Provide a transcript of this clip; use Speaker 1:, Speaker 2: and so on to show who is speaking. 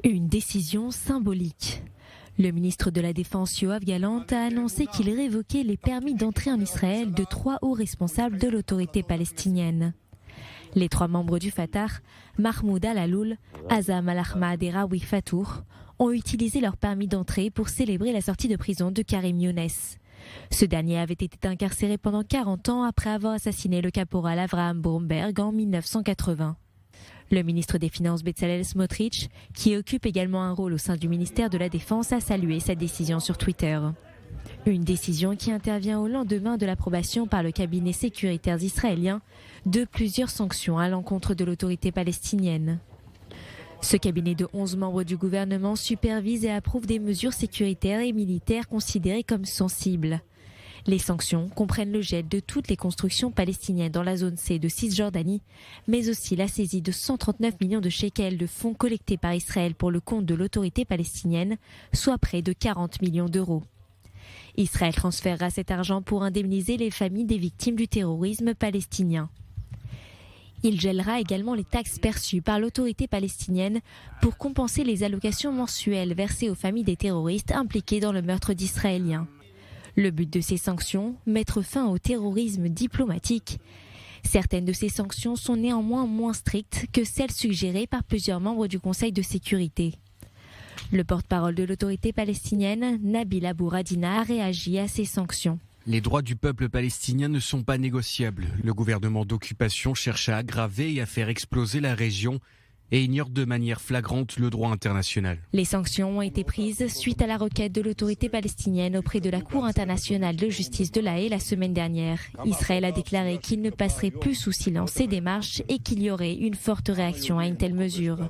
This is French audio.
Speaker 1: Une décision symbolique. Le ministre de la Défense Yoav Gallant a annoncé qu'il révoquait les permis d'entrée en Israël de 3 hauts responsables de l'autorité palestinienne. Les 3 membres du Fatah, Mahmoud Al-Aloul, Azam Al-Ahmad et Rawi Fatour, ont utilisé leur permis d'entrée pour célébrer la sortie de prison de Karim Younes. Ce dernier avait été incarcéré pendant 40 ans après avoir assassiné le caporal Avraham Bromberg en 1980. Le ministre des Finances Bezalel Smotrich, qui occupe également un rôle au sein du ministère de la Défense, a salué cette décision sur Twitter. Une décision qui intervient au lendemain de l'approbation par le cabinet sécuritaire israélien de plusieurs sanctions à l'encontre de l'autorité palestinienne. Ce cabinet de 11 membres du gouvernement supervise et approuve des mesures sécuritaires et militaires considérées comme sensibles. Les sanctions comprennent le gel de toutes les constructions palestiniennes dans la zone C de Cisjordanie, mais aussi la saisie de 139 millions de shekels de fonds collectés par Israël pour le compte de l'autorité palestinienne, soit près de 40 millions d'euros. Israël transférera cet argent pour indemniser les familles des victimes du terrorisme palestinien. Il gèlera également les taxes perçues par l'autorité palestinienne pour compenser les allocations mensuelles versées aux familles des terroristes impliqués dans le meurtre d'Israéliens. Le but de ces sanctions, mettre fin au terrorisme diplomatique. Certaines de ces sanctions sont néanmoins moins strictes que celles suggérées par plusieurs membres du Conseil de sécurité. Le porte-parole de l'autorité palestinienne, Nabil Abou Radina, a réagi à ces sanctions.
Speaker 2: Les droits du peuple palestinien ne sont pas négociables. Le gouvernement d'occupation cherche à aggraver et à faire exploser la région et ignore de manière flagrante le droit international.
Speaker 1: Les sanctions ont été prises suite à la requête de l'autorité palestinienne auprès de la Cour internationale de justice de La Haye la semaine dernière. Israël a déclaré qu'il ne passerait plus sous silence ces démarches et qu'il y aurait une forte réaction à une telle mesure.